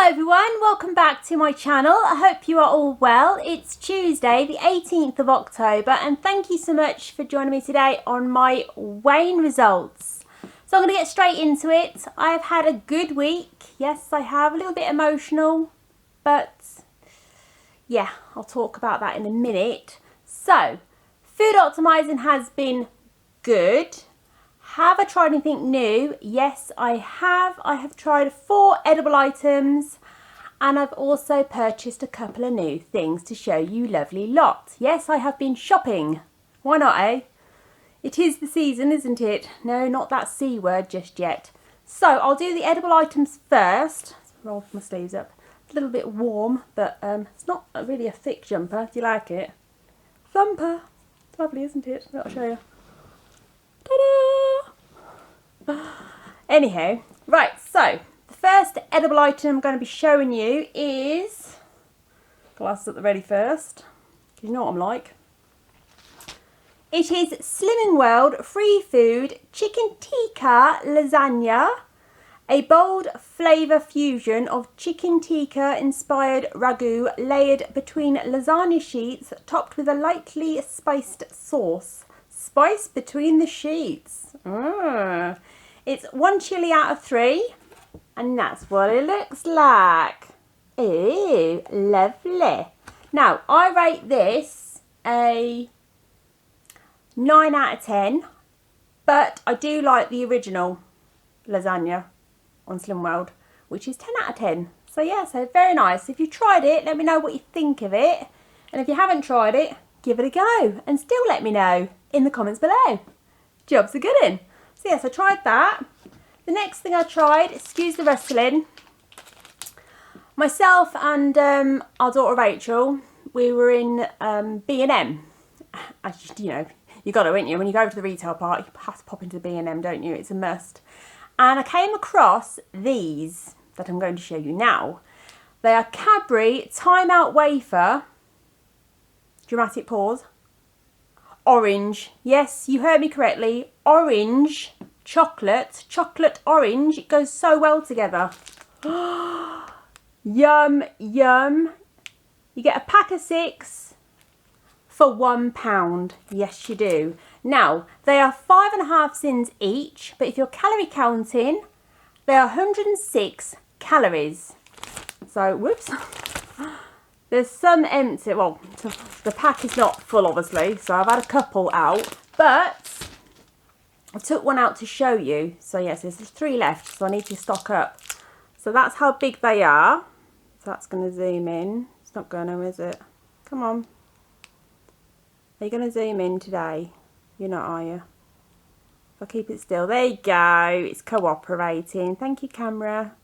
Hello everyone, welcome back to my channel. I hope you are all well. It's Tuesday the 18th of October and thank you so much for joining me today on my weighing results. So I'm going to get straight into it. I've had a good week. Yes, I have. A little bit emotional, but yeah, I'll talk about that in a minute. So, food optimizing has been good. Have I tried anything new? Yes, I have. I have tried 4 edible items and I've also purchased a couple of new things to show you lovely lot. Yes, I have been shopping. Why not, eh? It is the season, isn't it? No, not that C word just yet. So I'll do the edible items first. Roll my sleeves up. It's a little bit warm, but it's not really a thick jumper. Do you like it? Thumper. It's lovely, isn't it? I'll show you. Ta-da! Anyhow, right, so the first edible item I'm going to be showing you is, glasses at the ready first, because you know what I'm like. It is Slimming World Free Food Chicken Tikka Lasagna, a bold flavour fusion of chicken tikka inspired ragu layered between lasagna sheets topped with a lightly spiced sauce. Spice between the sheets. It's 1 chili out of 3 and that's what it looks like. Ooh, lovely. Now I rate this a 9 out of 10, but I do like the original lasagna on Slim World, which is 10 out of 10. So yeah, so very nice. If you tried it, let me know what you think of it, and if you haven't tried it, give it a go and still let me know in the comments below. Job's a good one. So yes, I tried that. The next thing I tried, excuse the rustling, myself and our daughter Rachel, we were in B&M. You know, you got to, ain't you? When you go to the retail part, you have to pop into the B&M, don't you? It's a must. And I came across these that I'm going to show you now. They are Cadbury Time Out Wafer. Dramatic pause. Orange. Yes, you heard me correctly. Orange chocolate. Chocolate orange. It goes so well together. Yum, yum. You get a pack of 6 for £1. Yes, you do. Now, they are 5.5 sins each, but if you're calorie counting, they are 106 calories. So, whoops. There's some empty, well, the pack is not full obviously, so I've had a couple out, but I took one out to show you. So yes, there's 3 left, so I need to stock up. So that's how big they are. So that's going to zoom in. It's not going to, is it? Come on. Are you going to zoom in today? You're not, are you? If I keep it still. There you go. It's cooperating. Thank you, camera.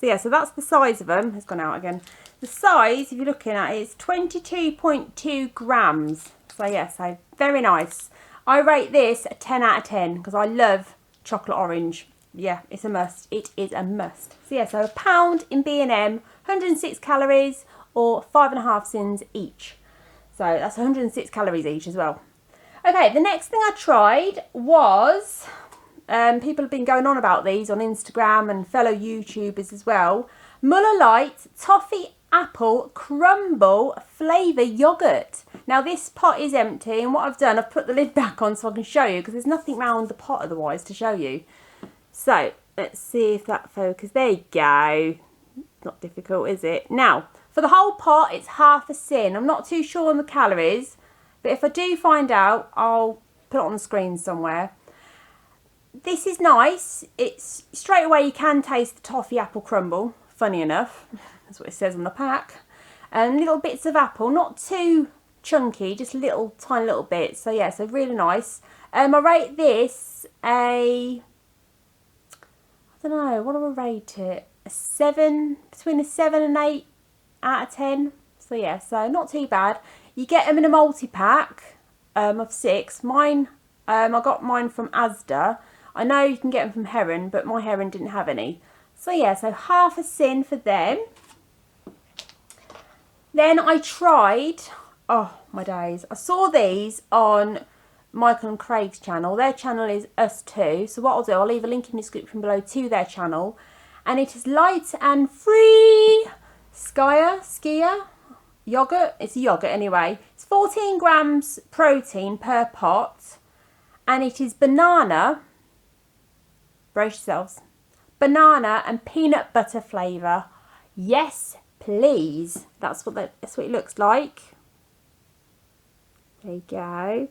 So yeah, so that's the size of them. It's gone out again. The size, if you're looking at it, is 22.2 grams. So yeah, so very nice. I rate this a 10 out of 10 because I love chocolate orange. Yeah, it's a must. It is a must. So yeah, so £1 in B&M, 106 calories or 5.5 sins each. So that's 106 calories each as well. Okay, the next thing I tried was, people have been going on about these on Instagram and fellow YouTubers as well. Muller Lite Toffee Apple Crumble Flavour Yoghurt. Now this pot is empty and what I've done, I've put the lid back on so I can show you because there's nothing round the pot otherwise to show you. So let's see if that focuses. There you go. Not difficult, is it? Now for the whole pot it's half a sin. I'm not too sure on the calories, but if I do find out I'll put it on the screen somewhere. This is nice. It's straight away you can taste the toffee apple crumble. Funny enough, that's what it says on the pack. And little bits of apple, not too chunky, just little tiny little bits. So yeah, so really nice. I rate this a, I don't know, what do I rate it? A 7, between a 7 and 8 out of 10. So yeah, so not too bad. You get them in a multi-pack of 6. Mine, I got mine from Asda. I know you can get them from Heron, but my Heron didn't have any. So yeah, so half a sin for them. Then I tried, oh my days, I saw these on Michael and Craig's channel. Their channel is Us Too. So what I'll do, I'll leave a link in the description below to their channel. and it is light and free. Skier yogurt. It's a yogurt anyway. It's 14 grams protein per pot, and it is banana. Brace yourselves. Banana and peanut butter flavour. Yes, please. That's what it looks like. There you go.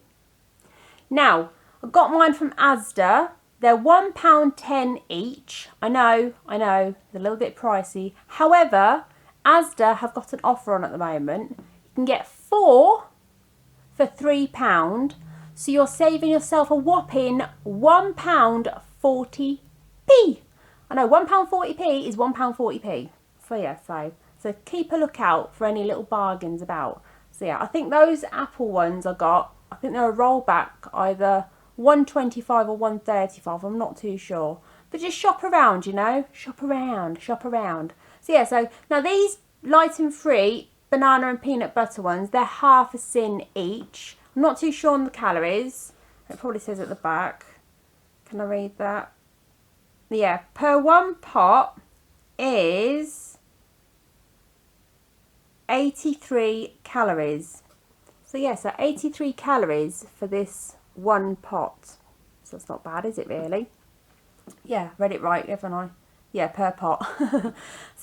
Now, I got mine from Asda. They're £1.10 each. I know, they're a little bit pricey. However, Asda have got an offer on at the moment. You can get 4 for £3. So you're saving yourself a whopping £1.40p. I know, £1.40p is £1.40p. So yeah, so keep a lookout for any little bargains about. So yeah, I think those Apple ones I got, I think they're a rollback, either £1.25 or £1.35. I'm not too sure. But just shop around, you know. Shop around. So yeah, so now these light and free banana and peanut butter ones, they're half a sin each. I'm not too sure on the calories. It probably says at the back. Can I read that? Yeah, per one pot is 83 calories. So yeah, so 83 calories for this one pot. So it's not bad, is it really? Yeah, read it right, haven't I? Yeah, per pot. So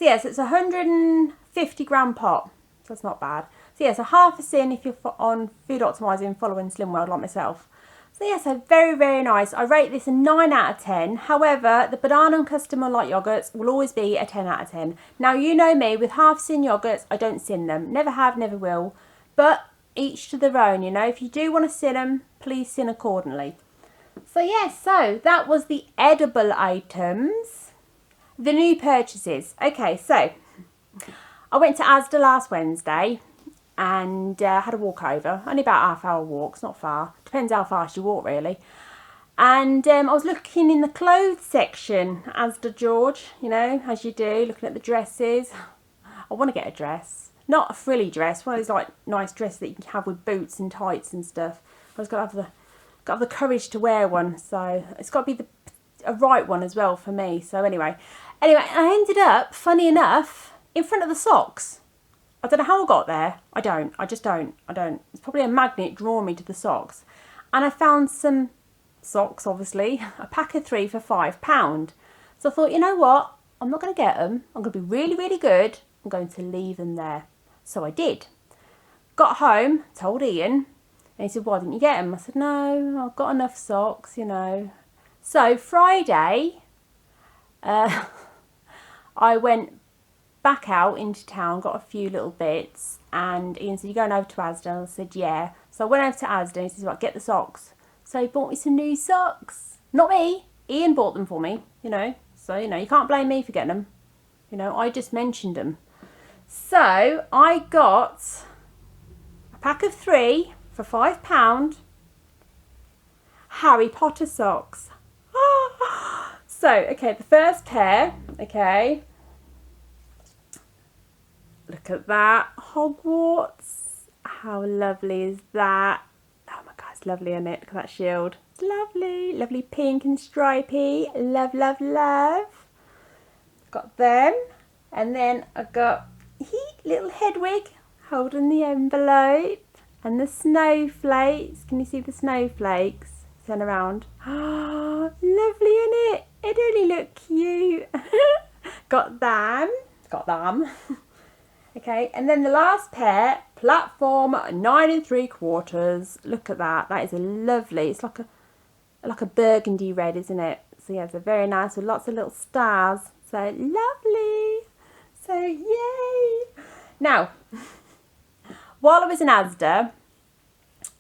yeah, so it's a 150 gram pot. So that's not bad. So yeah, so half a sin if you're on food optimizing, following Slim World like myself. So yeah, so very, very nice. I rate this a 9 out of 10. However, the banana and custom light yogurts will always be a 10 out of 10. Now, you know me, with half sin yogurts, I don't sin them. Never have, never will. But each to their own, you know. If you do want to sin them, please sin accordingly. So yeah, so that was the edible items. The new purchases. Okay, so I went to Asda last Wednesday and had a walk over. Only about a half-hour walk, it's not far. Depends how fast you walk, really. And I was looking in the clothes section, Asda George, you know, as you do, looking at the dresses. I want to get a dress. Not a frilly dress, one of those like nice dresses that you can have with boots and tights and stuff. I was got to have the courage to wear one, so it's got to be a right one as well for me. So anyway, I ended up, funny enough, in front of the socks. I don't know how I got there. I just don't. It's probably a magnet drawing me to the socks. And I found some socks, obviously, a pack of 3 for £5. So I thought, you know what? I'm not going to get them. I'm going to be really, really good. I'm going to leave them there. So I did. Got home, told Ian, and he said, why didn't you get them? I said, no, I've got enough socks, you know. So Friday, I went back out into town, got a few little bits, and Ian said, you're going over to Asda? I said, yeah. So I went over to Asda and he says, right, get the socks. So he bought me some new socks. Not me, Ian bought them for me, you know. So, you know, you can't blame me for getting them. You know, I just mentioned them. So I got a pack of 3 for £5. Harry Potter socks. So, okay, the first pair, okay. Look at that. Hogwarts. How lovely is that? Oh my God, it's lovely, isn't it? Look at that shield. It's lovely. Lovely pink and stripy. Love, love, love. Got them. And then I got little Hedwig holding the envelope. And the snowflakes. Can you see the snowflakes? Turn around. Oh, lovely, isn't it? It only look cute. Got them. Okay, and then the last pair, platform 9 3/4. Look at that. That is a lovely. It's like a burgundy red, isn't it? So yeah, they're very nice with lots of little stars. So lovely. So yay. Now, while I was in Asda,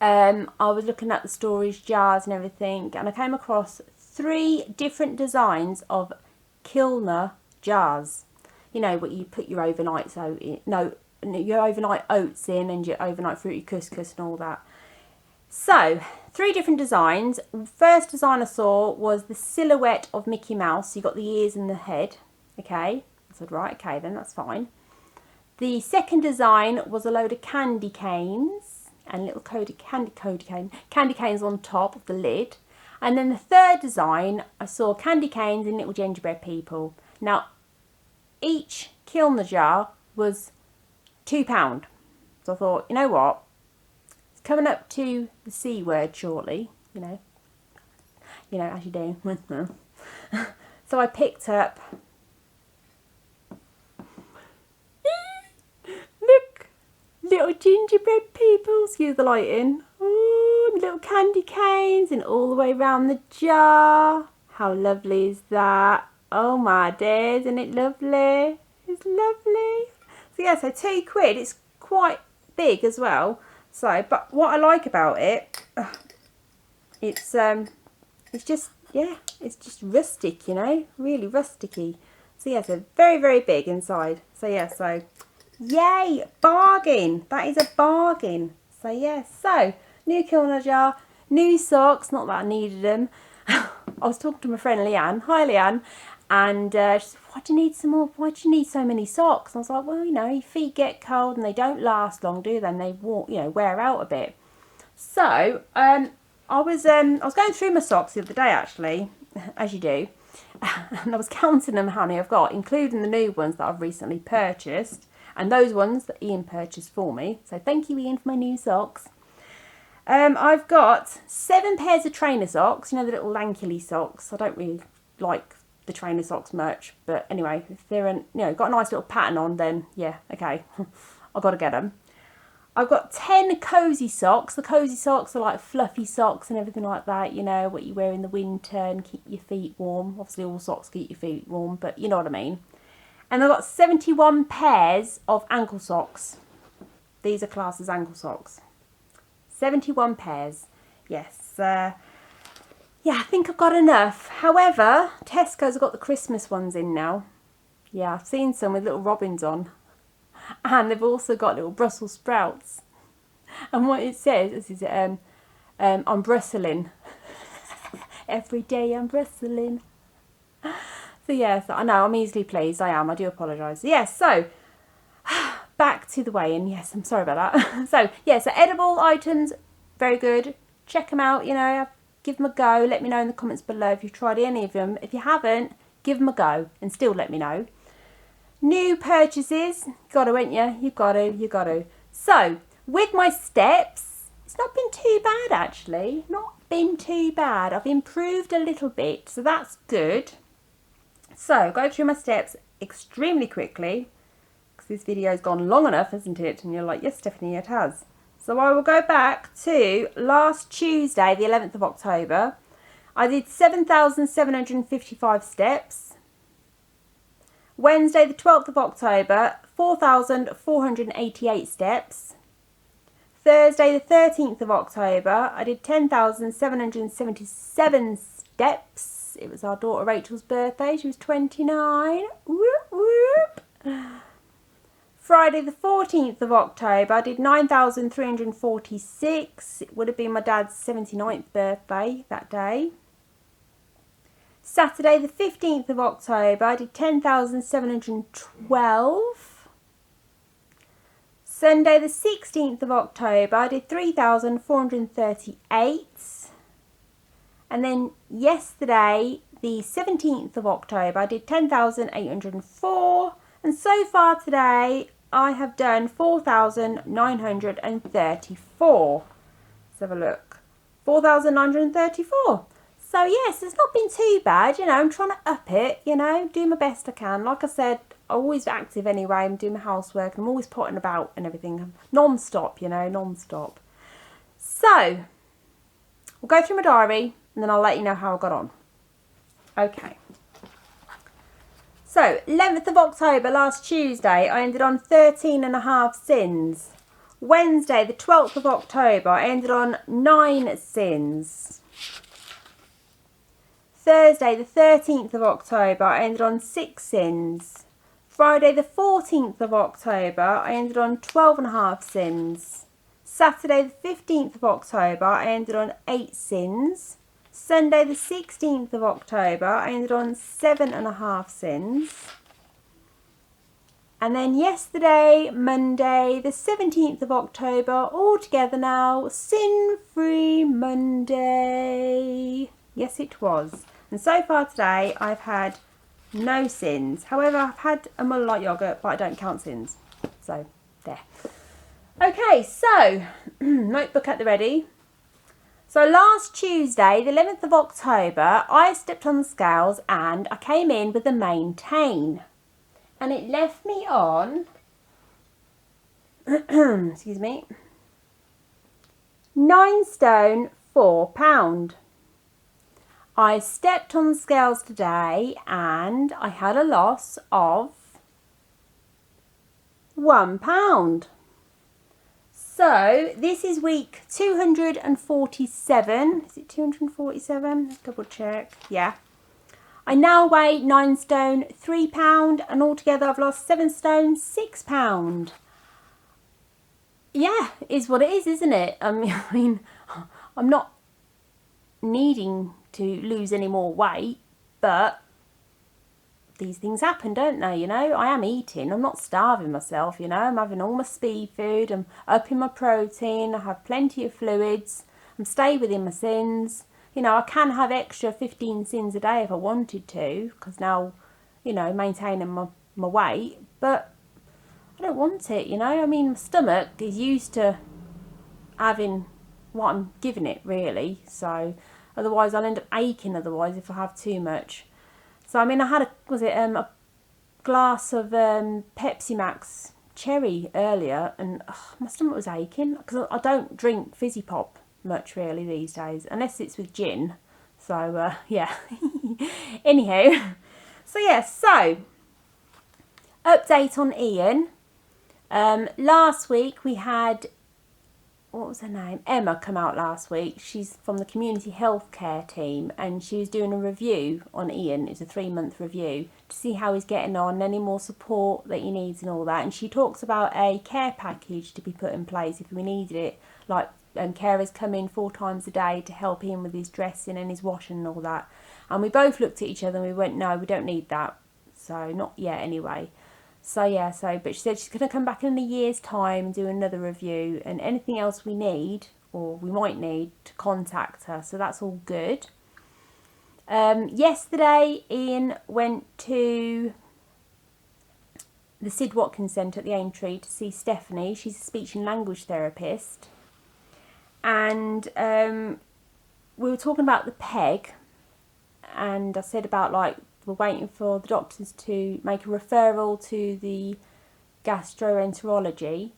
I was looking at the storage jars and everything, and I came across 3 different designs of Kilner jars. You know, what you put your overnight your overnight oats in and your overnight fruity couscous and all that. So, 3 different designs. First design I saw was the silhouette of Mickey Mouse. You got the ears and the head. Okay, I said, right, okay, then that's fine. The second design was a load of candy canes and little candy canes on top of the lid. And then the third design, I saw candy canes and little gingerbread people. Now, each kilner jar was £2. So I thought, you know what? It's coming up to the C word shortly, you know, as you do. So I picked up, look, little gingerbread people, excuse the lighting. Oh, little candy canes and all the way around the jar. How lovely is that? Oh my dears, isn't it lovely? It's lovely. So yeah, so £2. It's quite big as well. So, but what I like about it, it's just, yeah, it's just rustic, you know, really rusticy. So yeah, so very, very big inside. So yeah, so yay, bargain. That is a bargain. So yeah, so new kilner jar, new socks, not that I needed them. I was talking to my friend Leanne, hi Leanne, and she said, why do you need some more, why do you need so many socks? And I was like, well, you know, your feet get cold and they don't last long, do they? And they walk, you know, wear out a bit. So I was going through my socks the other day actually, as you do, and I was counting them how many I've got, including the new ones that I've recently purchased, and those ones that Ian purchased for me. So thank you, Ian, for my new socks. I've got 7 pairs of trainer socks, you know, the little lankily socks. I don't really like the trainer socks much, but anyway, if they're, you know, got a nice little pattern on, then yeah, okay, I've got to get them. I've got 10 cosy socks. The cosy socks are like fluffy socks and everything like that, you know, what you wear in the winter and keep your feet warm. Obviously all socks keep your feet warm, but you know what I mean. And I've got 71 pairs of ankle socks. These are classed as ankle socks. 71 pairs. Yes. Yeah, I think I've got enough. However, Tesco's have got the Christmas ones in now. Yeah, I've seen some with little robins on. And they've also got little Brussels sprouts. And what it says is, I'm bristling. Every day I'm bristling. So yeah, so I know, I'm easily pleased. I am. I do apologise. Yes, so back to the weigh-in. Yes, I'm sorry about that. So yeah, so edible items, very good. Check them out, you know, give them a go. Let me know in the comments below if you've tried any of them. If you haven't, give them a go and still let me know. New purchases, got to, ain't you? You got to. So with my steps, it's not been too bad actually. Not been too bad. I've improved a little bit, so that's good. So go through my steps extremely quickly, because this video's gone long enough, hasn't it? And you're like, yes, Stephanie, it has. So I will go back to last Tuesday, the 11th of October. I did 7,755 steps. Wednesday, the 12th of October, 4,488 steps. Thursday, the 13th of October, I did 10,777 steps. It was our daughter Rachel's birthday. She was 29. Whoop, whoop. Friday, the 14th of October, I did 9,346. It would have been my dad's 79th birthday that day. Saturday, the 15th of October, I did 10,712. Sunday, the 16th of October, I did 3,438. And then yesterday, the 17th of October, I did 10,804. And so far today, I have done 4,934. Let's have a look. 4,934. So yes, it's not been too bad, you know. I'm trying to up it, you know, do my best I can. Like I said, I'm always active anyway. I'm doing my housework and I'm always potting about and everything. Non-stop, you know, non-stop. So, we'll go through my diary and then I'll let you know how I got on. Okay. So, 11th of October, last Tuesday, I ended on 13.5 sins. Wednesday, the 12th of October, I ended on 9 sins. Thursday, the 13th of October, I ended on 6 sins. Friday, the 14th of October, I ended on 12.5 sins. Saturday, the 15th of October, I ended on 8 sins. Sunday, the 16th of October, I ended on 7.5 sins. And then yesterday, Monday, the 17th of October, all together now, sin-free Monday. Yes, it was. And so far today, I've had no sins. However, I've had a Muller Light yogurt, but I don't count sins. So, there. Okay, so, notebook at the ready. So last Tuesday, the 11th of October, I stepped on the scales and I came in with a maintain. And it left me on, excuse me, 9 stone, 4 pound. I stepped on the scales today and I had a loss of 1 pound. So this is week 247. Is it 247? Let's double check. Yeah. I now weigh 9 stone, 3 pound, and altogether I've lost 7 stone, 6 pound. Yeah, is what it is, isn't it? I mean, I'm not needing to lose any more weight, but these things happen, don't they? You know, I am eating. I'm not starving myself, you know. I'm having all my speed food. I'm upping my protein. I have plenty of fluids. I'm staying within my sins. You know, I can have extra 15 sins a day if I wanted to, because now, you know, maintaining my weight. But I don't want it, you know. I mean, my stomach is used to having what I'm giving it, really. So otherwise I'll end up aching otherwise if I have too much. So, I mean, I had a glass of Pepsi Max cherry earlier, and my stomach was aching because I don't drink fizzy pop much really these days, unless it's with gin. So, yeah. Anyhow, so yeah, so update on Ian. Last week we had, what was her name? Emma come out last week. She's from the community healthcare team and she was doing a review on Ian. It's a 3-month review to see how he's getting on, any more support that he needs and all that. And she talks about a care package to be put in place if we needed it, like carers come in 4 times a day to help him with his dressing and his washing and all that. And we both looked at each other and we went, no, we don't need that. So not yet anyway. So yeah, but she said she's going to come back in a year's time and do another review, and anything else we need, or we might need, to contact her. So that's all good. Yesterday, Ian went to the Sid Watkins Centre at the Aintree to see Stephanie. She's a speech and language therapist. And we were talking about the PEG, and I said about, like, we're waiting for the doctors to make a referral to the gastroenterology,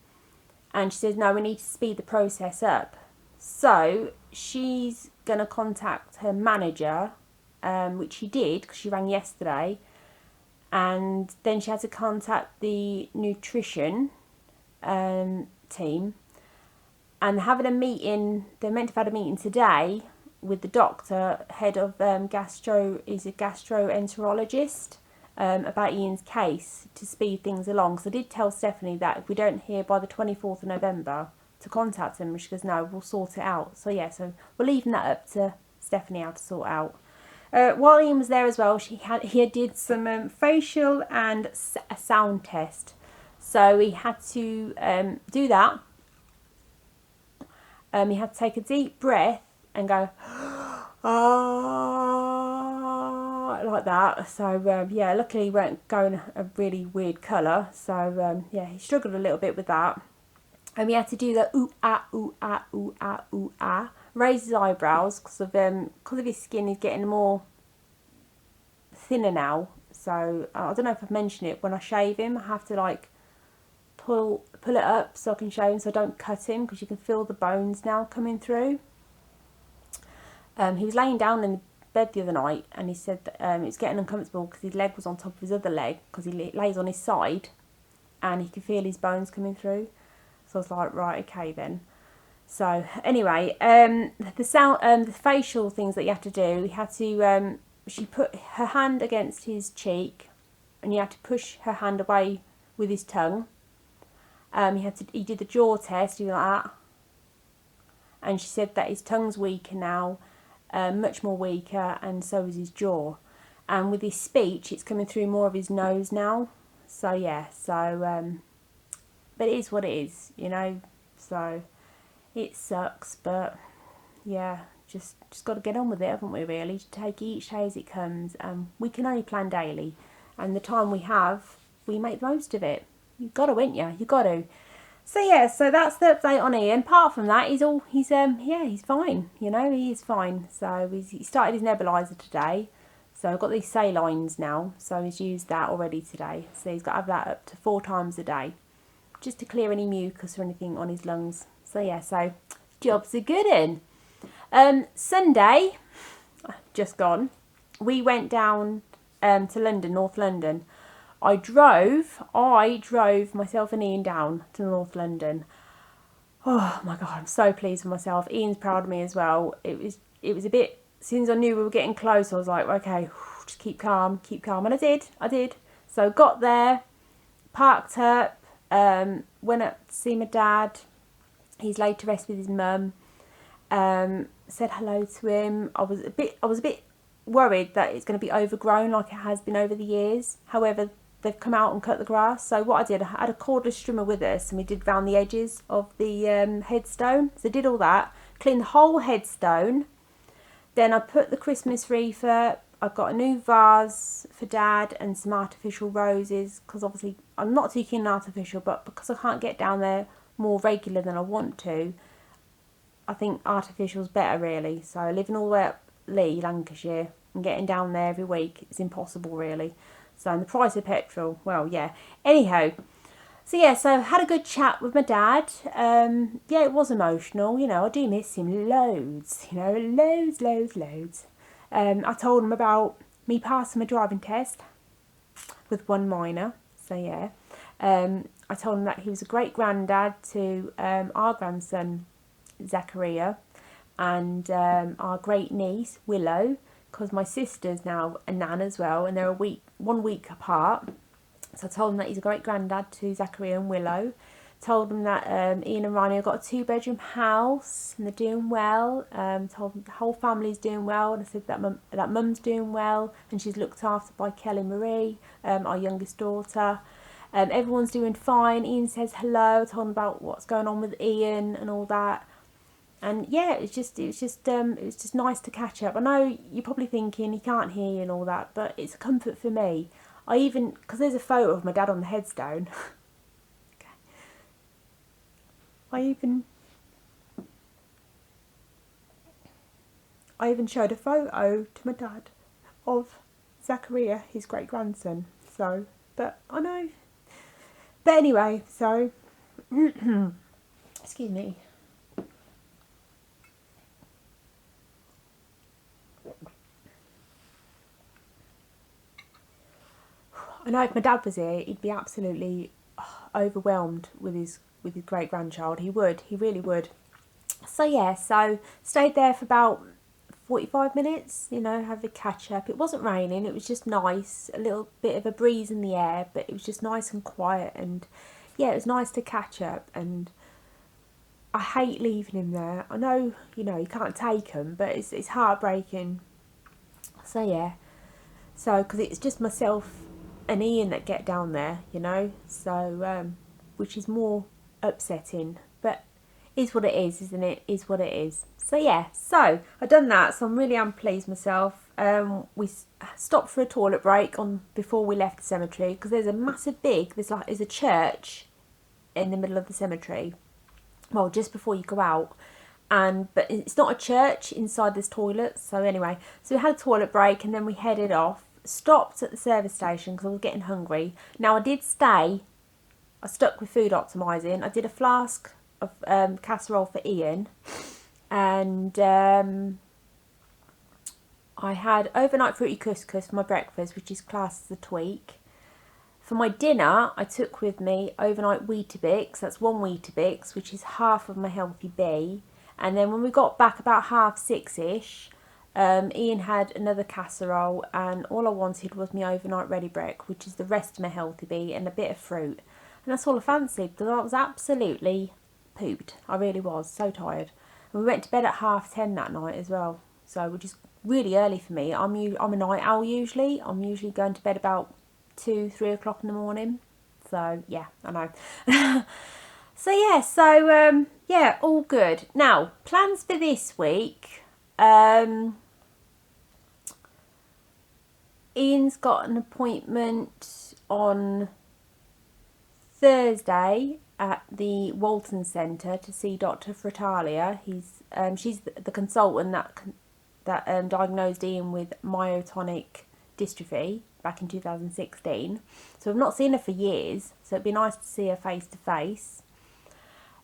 and she says no, we need to speed the process up. So she's going to contact her manager, which she did because she rang yesterday, and then she had to contact the nutrition team, and having a meeting. They're meant to have had a meeting today with the doctor, head of is a gastroenterologist, about Ian's case to speed things along. So I did tell Stephanie that if we don't hear by the 24th of November to contact him, she goes, no, we'll sort it out. So yeah, so we're leaving that up to Stephanie how to sort out. While Ian was there as well, he did some facial and a sound test. So he had to do that. He had to take a deep breath and go, ah, like that. So, yeah, luckily he weren't going a really weird colour. So, yeah, he struggled a little bit with that. And we had to do the ooh, ah, ooh, ah, ooh, ah, ooh, ah. Raise his eyebrows because of his skin is getting more thinner now. So, I don't know if I've mentioned it. When I shave him, I have to, like, pull it up so I can shave him so I don't cut him, because you can feel the bones now coming through. He was laying down in the bed the other night and he said that it was getting uncomfortable because his leg was on top of his other leg, because he lays on his side and he could feel his bones coming through. So I was like, right, okay then. So anyway, the facial things that you have to do, she put her hand against his cheek and you had to push her hand away with his tongue. He did the jaw test, he was like that. And she said that his tongue's weaker now, much more weaker, and so is his jaw. And with his speech, it's coming through more of his nose now. So yeah, but it is what it is, you know. So it sucks, but yeah, just got to get on with it, haven't we, really? To take each day as it comes. We can only plan daily, and the time we have, we make the most of it. You've got to, ain't you? You've got to. So yeah, so that's the update on Ian. Apart from that, he's fine. You know, he is fine. So he started his nebulizer today. So I've got these salines now. So he's used that already today. So he's got to have that up to 4 times a day, just to clear any mucus or anything on his lungs. So yeah, so job's a good one. Sunday, just gone, we went down to London, North London. I drove myself and Ian down to North London. Oh my God, I'm so pleased with myself. Ian's proud of me as well. It was a bit, as soon as I knew we were getting close, I was like, okay, just keep calm. And I did. So got there, parked up, went up to see my dad. He's laid to rest with his mum. Said hello to him. I was a bit worried that it's going to be overgrown like it has been over the years. However, they've come out and cut the grass. So what I did, I had a cordless trimmer with us, and we did round the edges of the headstone. So I did all that, cleaned the whole headstone. Then I put the Christmas wreath up. I've got a new vase for Dad and some artificial roses, because obviously I'm not too keen on artificial, but because I can't get down there more regular than I want to, I think artificial's better, really. So living all the way up Lee, Lancashire, and getting down there every week is impossible, really. So, and the price of petrol, well, yeah. Anyhow, so yeah, so had a good chat with my dad. Yeah, it was emotional. You know, I do miss him loads. You know, loads. I told him about me passing my driving test with 1 minor. So yeah, I told him that he was a great granddad to our grandson Zachariah and our great niece Willow, because my sister's now a nan as well, and they're 1 week apart. So I told him that he's a great granddad to Zachariah and Willow. Told him that Ian and Rani have got a 2-bedroom house and they're doing well. Told him the whole family's doing well, and I said that mum's doing well and she's looked after by Kelly Marie, our youngest daughter. Everyone's doing fine. Ian says hello. I told him about what's going on with Ian and all that. And yeah, it was just nice to catch up. I know you're probably thinking he can't hear you and all that, but it's a comfort for me. Because there's a photo of my dad on the headstone. Okay. I even showed a photo to my dad of Zachariah, his great grandson. So, but I know. But anyway, so excuse me. I know if my dad was here, he'd be absolutely overwhelmed with his great grandchild. He really would. So yeah, so stayed there for about 45 minutes. You know, have a catch up. It wasn't raining. It was just nice, a little bit of a breeze in the air, but it was just nice and quiet. And yeah, it was nice to catch up. And I hate leaving him there. I know, you can't take him, but it's heartbreaking. So yeah, so because it's just myself and Ian that get down there, so which is more upsetting, but is what it is, isn't it? Is what it is. So yeah, so I've done that, so I'm really pleased myself. We stopped for a toilet break before we left the cemetery, because there's a massive there's a church in the middle of the cemetery, well, just before you go out, but it's not a church inside this toilet. So anyway, so we had a toilet break and then we headed off. Stopped at the service station because I was getting hungry. Now I stuck with food optimising. I did a flask of casserole for Ian, and I had overnight fruity couscous for my breakfast, which is classed as a tweak. For my dinner, I took with me overnight Weetabix. That's 1 Weetabix, which is half of my healthy B. And then when we got back about 6:30ish, Ian had another casserole, and all I wanted was my overnight ready break, which is the rest of my healthy bee, and a bit of fruit. And that's all I fancied, because I was absolutely pooped. I really was, so tired. And we went to bed at 10:30 that night as well, so which is really early for me. I'm a night owl usually. I'm usually going to bed about 2-3 o'clock in the morning. So yeah, I know. So yeah, all good. Now, plans for this week. Ian's got an appointment on Thursday at the Walton Centre to see Dr. Fratalia. She's the consultant that diagnosed Ian with myotonic dystrophy back in 2016. So I've not seen her for years, so it'd be nice to see her face to face.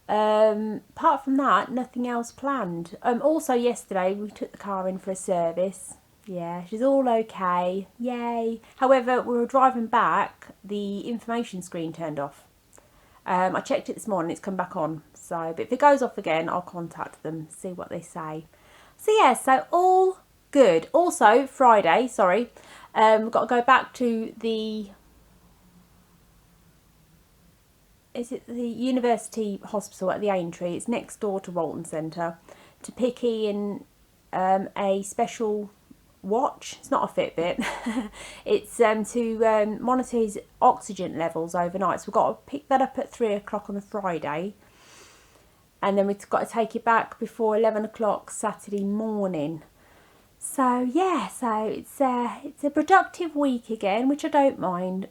Apart from that, nothing else planned. Also yesterday we took the car in for a service. Yeah, she's all okay, yay. However, we were driving back, the information screen turned off. I checked it this morning, it's come back on. So, but if it goes off again, I'll contact them, see what they say. So yeah, so all good. Also, Friday, sorry, we've got to go back to the, is it the University Hospital at the Aintree? It's next door to Walton Centre, to pick Ian a special watch. It's not a Fitbit. It's to monitor his oxygen levels overnight. So we've got to pick that up at 3 o'clock on the Friday, and then we've got to take it back before 11 o'clock Saturday morning. So yeah, so it's a productive week again, which I don't mind.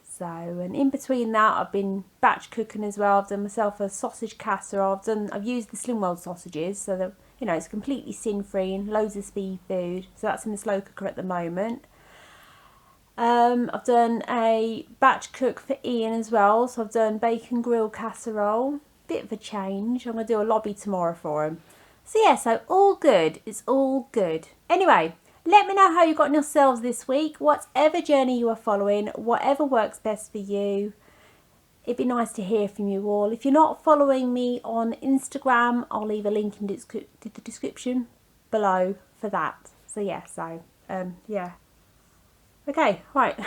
So, and in between that, I've been batch cooking as well. I've done myself a sausage casserole. I've used the Slimwell sausages, so that, you know, it's completely sin-free and loads of speed food. So that's in the slow cooker at the moment. I've done a batch cook for Ian as well. So I've done bacon grill casserole. Bit of a change. I'm going to do a lobby tomorrow for him. So yeah, so all good. It's all good. Anyway, let me know how you got on yourselves this week. Whatever journey you are following, whatever works best for you. It'd be nice to hear from you all. If you're not following me on Instagram, I'll leave a link in the description below for that. So yeah, yeah. Okay, right.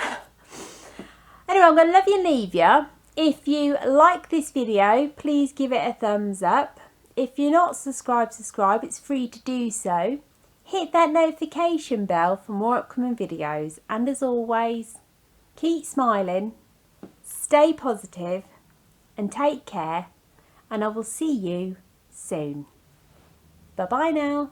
Anyway, I'm going to love you and leave you. If you like this video, please give it a thumbs up. If you're not subscribed, subscribe. It's free to do so. Hit that notification bell for more upcoming videos. And as always, keep smiling. Stay positive and take care, and I will see you soon. Bye bye now.